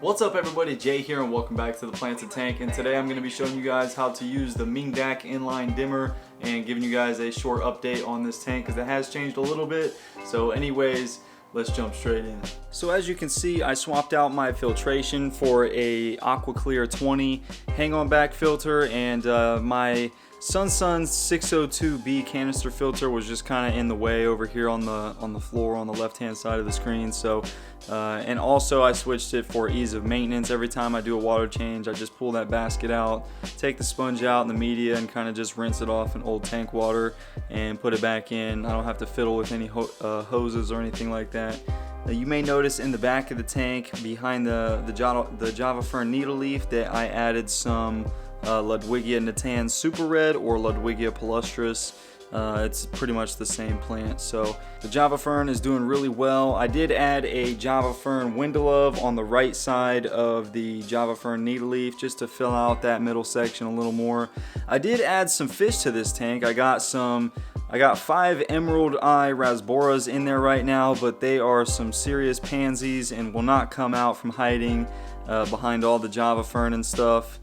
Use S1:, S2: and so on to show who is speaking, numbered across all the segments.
S1: What's up everybody, Jay here and welcome back to the Planted Tank, and today I'm going to be showing you guys how to use the MingDak Inline dimmer and giving you guys a short update on this tank because it has changed a little bit. So anyways, let's jump straight in. So as you can see, I swapped out my filtration for a Aqua Clear 20 hang on back filter, and my Sun 602B canister filter was just kind of in the way over here on the floor on the left hand side of the screen. So and also I switched it for ease of maintenance. Every time I do a water change, I just pull that basket out, take the sponge out and the media, and kind of just rinse it off in old tank water and put it back in. I don't have to fiddle with any hoses or anything like that. You may notice in the back of the tank behind the Java Fern needle leaf that I added some Ludwigia Natans Super Red or Ludwigia palustris. It's pretty much the same plant. So the Java Fern is doing really well. I did add a Java Fern Windelov on the right side of the Java Fern needle leaf just to fill out that middle section a little more. I did add some fish to this tank. I got 5 emerald eye rasboras in there right now, but they are some serious pansies and will not come out from hiding behind all the Java Fern and stuff.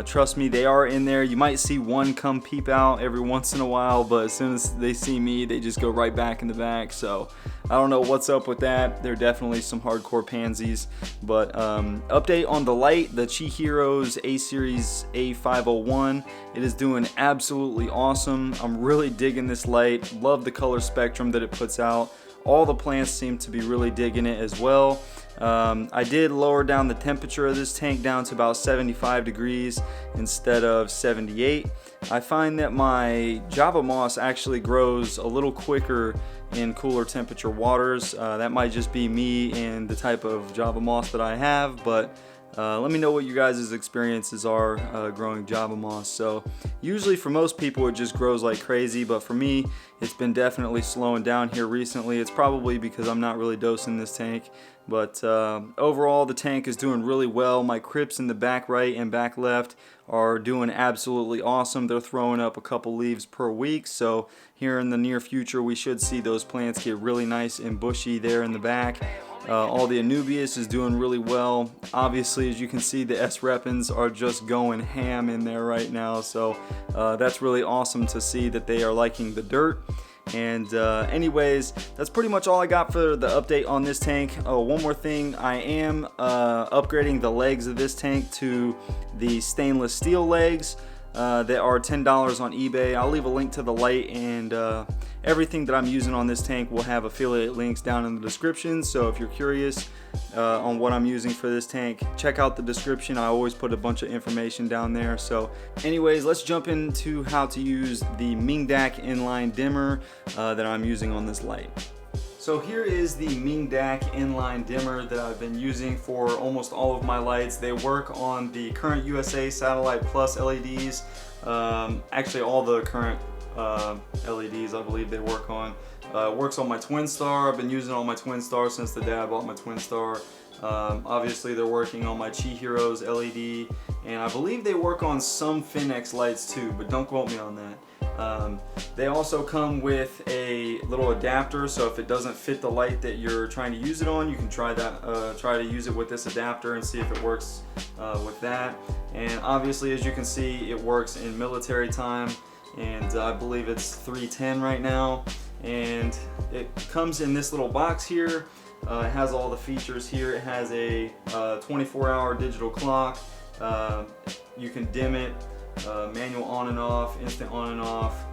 S1: Trust me, they are in there. You might see one come peep out every once in a while, but as soon as they see me, they just go right back in the back. So I don't know what's up with that. They're definitely some hardcore pansies. But update on the light, the Chihiros A-Series A501. It is doing absolutely awesome. I'm really digging this light. Love the color spectrum that it puts out. All the plants seem to be really digging it as well. I did lower down the temperature of this tank down to about 75 degrees instead of 78. I find that my Java moss actually grows a little quicker in cooler temperature waters. That might just be me and the type of Java moss that I have, but let me know what you guys' experiences are growing Java moss. So usually for most people it just grows like crazy, but for me it's been definitely slowing down here recently. It's probably because I'm not really dosing this tank, but overall the tank is doing really well. My crypts in the back right and back left are doing absolutely awesome. They're throwing up a couple leaves per week, so here in the near future we should see those plants get really nice and bushy there in the back. All the Anubias is doing really well. Obviously, as you can see, the Repens are just going ham in there right now, so that's really awesome to see that they are liking the dirt. And anyways, that's pretty much all I got for the update on this tank. Oh, one more thing, I am upgrading the legs of this tank to the stainless steel legs. They are $10 on eBay. I'll leave a link to the light, and everything that I'm using on this tank will have affiliate links down in the description. So if you're curious on what I'm using for this tank, check out the description. I always put a bunch of information down there. So anyways, let's jump into how to use the MingDak Inline dimmer that I'm using on this light. So here is the MingDak Inline dimmer that I've been using for almost all of my lights. They work on the current USA Satellite Plus LEDs. Actually all the current LEDs I believe they work on. Works on my Twin Star. I've been using it on my Twin Star since the day I bought my Twin Star. Obviously they're working on my Chihiros LED, and I believe they work on some Finex lights too, but don't quote me on that. They also come with a little adapter, so if it doesn't fit the light that you're trying to use it on, you can try to use it with this adapter and see if it works with that. And obviously, as you can see, it works in military time, and I believe it's 310 right now. And it comes in this little box here. It has all the features here. It has a 24-hour digital clock. You can dim it. Manual on and off, instant on and off,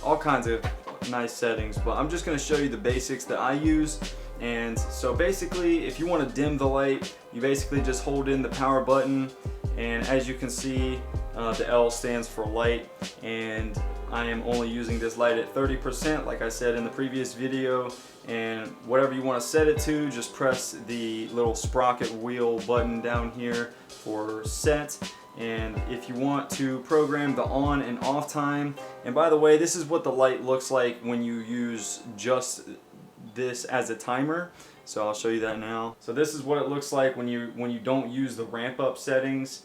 S1: all kinds of nice settings, but I'm just going to show you the basics that I use. And so basically, if you want to dim the light, you basically just hold in the power button, and as you can see, the L stands for light, and I am only using this light at 30% like I said in the previous video. And whatever you want to set it to, just press the little sprocket wheel button down here for set. And if you want to program the on and off time, and by the way, this is what the light looks like when you use just this as a timer, so I'll show you that now. So this is what it looks like when you don't use the ramp up settings.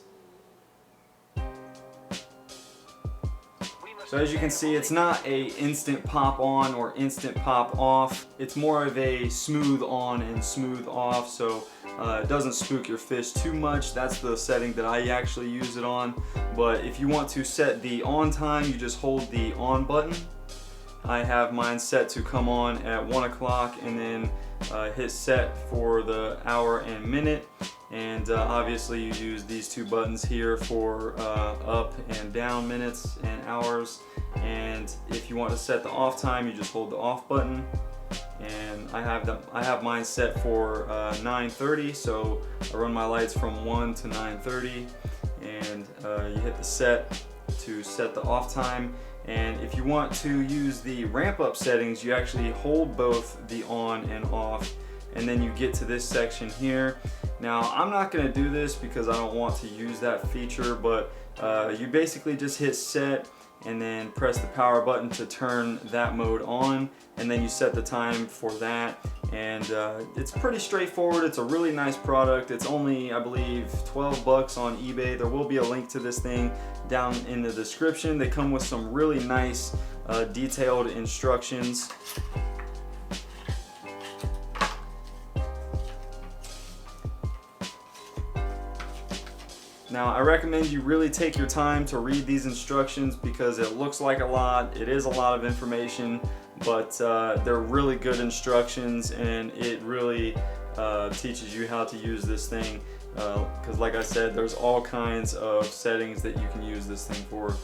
S1: So So as you can see, it's not a instant pop on or instant pop off. It's more of a smooth on and smooth off, so it doesn't spook your fish too much. That's the setting that I actually use it on. But if you want to set the on time, you just hold the on button. I have mine set to come on at 1 o'clock and then hit set for the hour and minute. And obviously you use these two buttons here for up and down minutes and hours. And if you want to set the off time, you just hold the off button. And I have mine set for 9:30, so I run my lights from 1 to 9:30, and you hit the set to set the off time. And if you want to use the ramp up settings, you actually hold both the on and off, and then you get to this section here. Now I'm not going to do this because I don't want to use that feature, but you basically just hit set and then press the power button to turn that mode on, and then you set the time for that. And it's pretty straightforward. It's a really nice product. It's only, I believe, 12 bucks on eBay. There will be a link to this thing down in the description. They come with some really nice detailed instructions. Now I recommend you really take your time to read these instructions because it looks like a lot, it is a lot of information, but they're really good instructions, and it really teaches you how to use this thing, because like I said, there's all kinds of settings that you can use this thing for.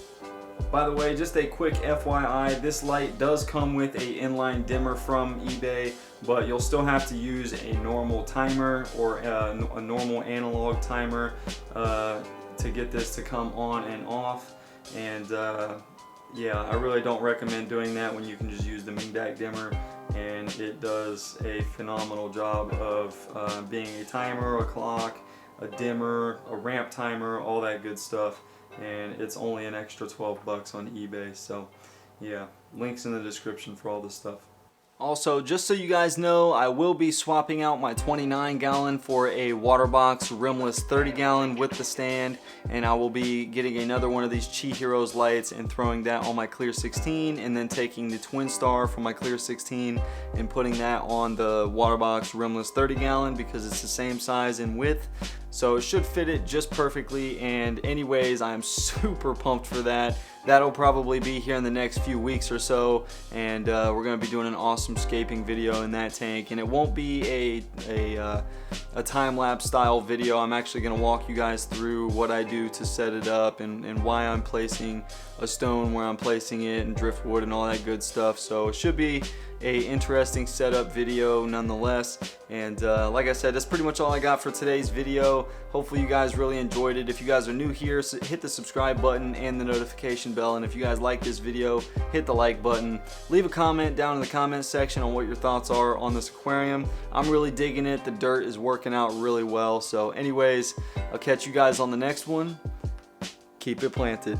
S1: By the way, just a quick FYI, this light does come with a inline dimmer from eBay, but you'll still have to use a normal timer or a normal analog timer to get this to come on and off. And yeah, I really don't recommend doing that when you can just use the MingDak dimmer, and it does a phenomenal job of being a timer, a clock, a dimmer, a ramp timer, all that good stuff. And it's only an extra 12 bucks on eBay. So yeah, links in the description for all this stuff. Also, just so you guys know, I will be swapping out my 29 gallon for a Waterbox rimless 30 gallon with the stand, and I will be getting another one of these Chihiros lights and throwing that on my Clear 16, and then taking the Twin Star from my Clear 16 and putting that on the Waterbox rimless 30 gallon because it's the same size and width. So it should fit it just perfectly, and anyways, I'm super pumped for that. That'll probably be here in the next few weeks or so, and we're going to be doing an awesome scaping video in that tank. And it won't be a time-lapse style video. I'm actually going to walk you guys through what I do to set it up, and why I'm placing a stone where I'm placing it, and driftwood and all that good stuff. So it should be a interesting setup video nonetheless. And like I said, that's pretty much all I got for today's video. Hopefully you guys really enjoyed it. If you guys are new here, hit the subscribe button and the notification bell, and if you guys like this video, hit the like button. Leave a comment down in the comment section on what your thoughts are on this aquarium. I'm really digging it. The dirt is working out really well. So anyways, I'll catch you guys on the next one. Keep it planted.